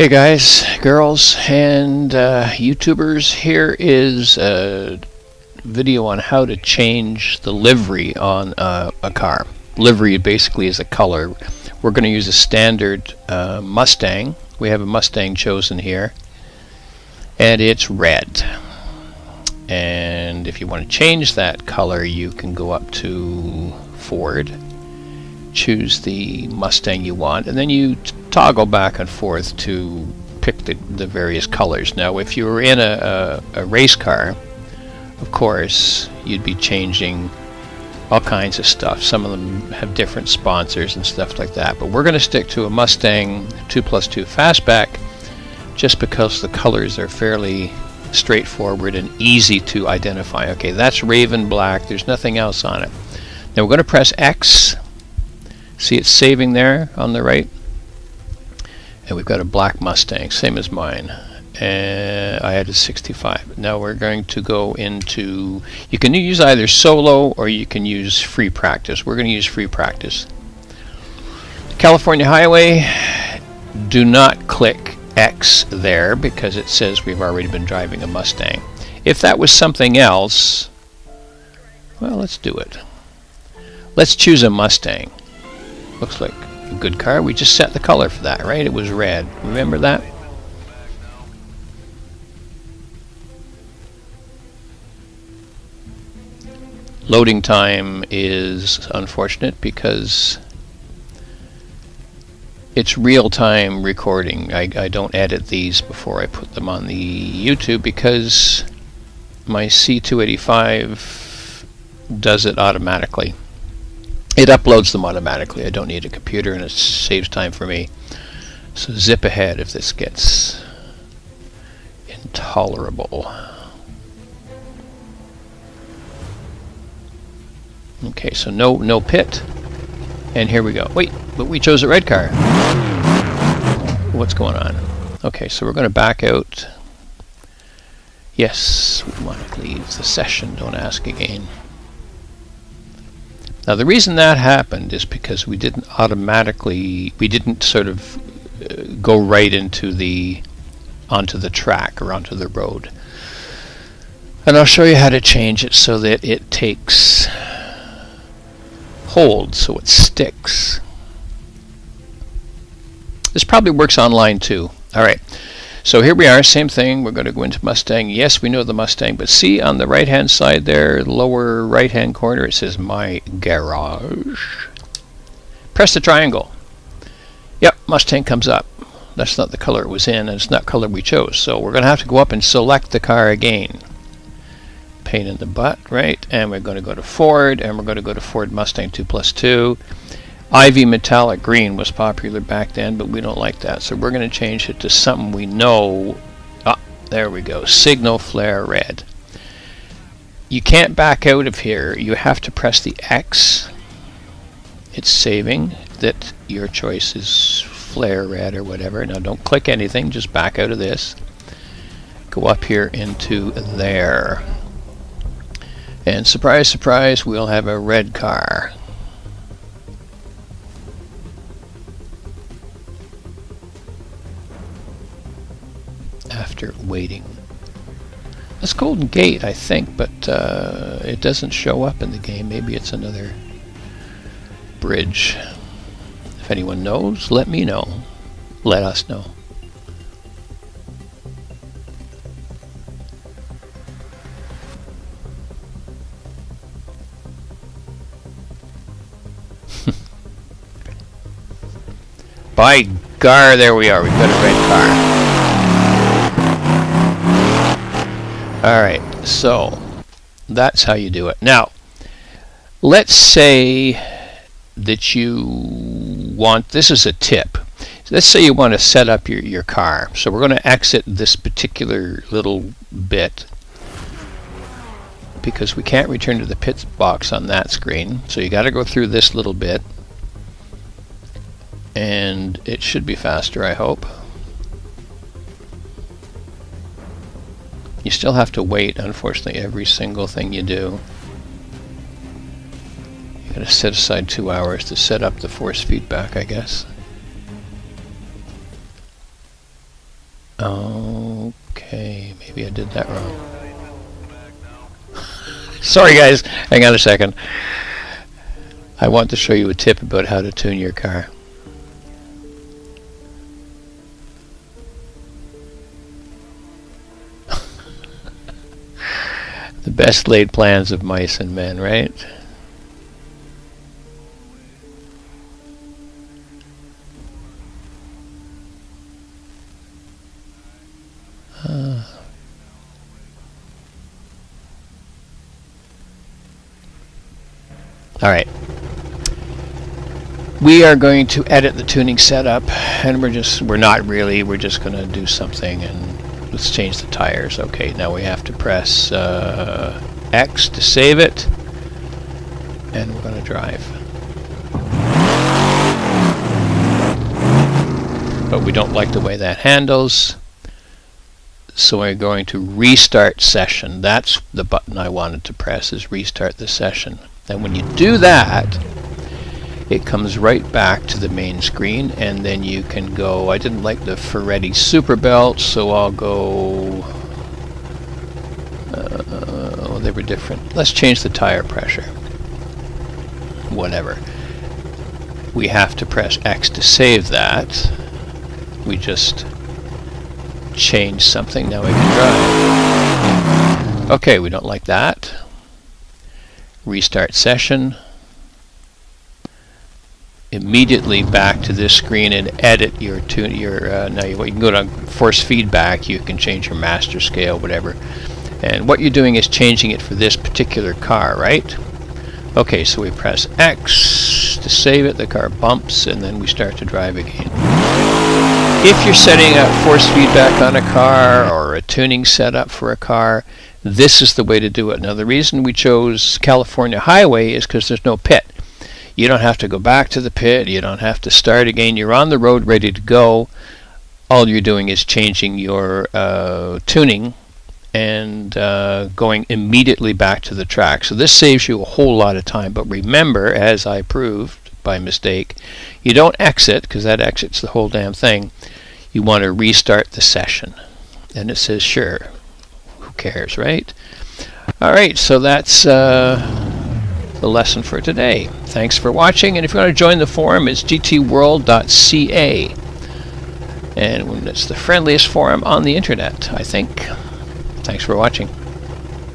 Hey guys, girls, and YouTubers, here is a video on how to change the livery on a car. Livery basically is a color. We're going to use a standard Mustang. We have a Mustang chosen here, and it's red. And if you want to change that color, you can go up to Ford, choose the Mustang you want, and then you toggle back and forth to pick the various colors. Now if you were in a race car, of course you'd be changing all kinds of stuff. Some of them have different sponsors and stuff like that, but we're going to stick to a Mustang 2+2 fastback just because the colors are fairly straightforward and easy to identify. Okay, that's Raven Black, there's nothing else on it. Now we're going to press X. See, it's saving there on the right, and we've got a black Mustang, same as mine, and I added 65. Now we're going to go into, you can use either solo or you can use free practice. We're going to use free practice. California Highway, do not click X there because it says we've already been driving a Mustang. If that was something else, well, let's do it. Let's choose a Mustang. Looks like a good car. We just set the color for that, right? It was red. Remember that? Loading time is unfortunate because it's real-time recording. I don't edit these before I put them on the YouTube because my C285 does it automatically. It uploads them automatically. I don't need a computer, and it saves time for me. So zip ahead if this gets intolerable. Okay, so no pit. And here we go. Wait, but we chose a red car. What's going on? Okay, so we're going to back out. Yes, we want to leave the session. Don't ask again. Now the reason that happened is because we didn't sort of go right onto the track or onto the road. And I'll show you how to change it so that it takes hold, so it sticks. This probably works online too. Alright, so here we are, same thing. We're going to go into Mustang. Yes, we know the Mustang, but see on the right hand side there, lower right hand corner, it says My Garage. Press the triangle. Yep, Mustang comes up. That's not the color it was in, and it's not color we chose, so we're going to have to go up and select the car again. Pain in the butt, right? And we're going to go to Ford, and we're going to go to Ford Mustang 2+2. Ivy Metallic Green was popular back then, but we don't like that, so we're going to change it to something we know. Ah, there we go. Signal Flare Red. You can't back out of here. You have to press the X. It's saving that your choice is Flare Red or whatever. Now don't click anything, just back out of this. Go up here into there. And surprise, surprise, we'll have a red car. After waiting. That's Golden Gate, I think, but it doesn't show up in the game. Maybe it's another bridge. If anyone knows, let me know. Let us know. By gar, there we are. We've got a red car. Alright, so that's how you do it. Now, let's say that you want, this is a tip. Let's say you want to set up your car. So we're going to exit this particular little bit because we can't return to the pit box on that screen. So you got to go through this little bit. And it should be faster, I hope. You still have to wait, unfortunately, every single thing you do. You gotta set aside 2 hours to set up the force feedback, I guess. Okay, maybe I did that wrong. Sorry guys, hang on a second. I want to show you a tip about how to tune your car. The best laid plans of mice and men, right? Alright. We are going to edit the tuning setup, and we're just going to do something, and let's change the tires. Okay, now we have to press X to save it, and we're going to drive. But we don't like the way that handles, so we're going to restart session. That's the button I wanted to press, is restart the session. And when you do that, it comes right back to the main screen, and then you can go. I didn't like the Ferretti Super Belt, so I'll go. They were different. Let's change the tire pressure. Whatever. We have to press X to save that. We just changed something. Now we can drive. Okay, we don't like that. Restart session. Immediately back to this screen and edit your tune. Now you can go to force feedback. You can change your master scale, whatever. And what you're doing is changing it for this particular car, right? Okay, so we press X to save it. The car bumps, and then we start to drive again. If you're setting up force feedback on a car or a tuning setup for a car, this is the way to do it. Now, the reason we chose California Highway is because there's no pit. You don't have to go back to the pit. You don't have to start again. You're on the road ready to go. All you're doing is changing your tuning and going immediately back to the track. So this saves you a whole lot of time. But remember, as I proved by mistake, you don't exit, because that exits the whole damn thing. You want to restart the session. And it says, sure, who cares, right? All right, so that's the lesson for today. Thanks for watching, and if you want to join the forum, it's GTWorld.ca, and it's the friendliest forum on the internet, I think. Thanks for watching.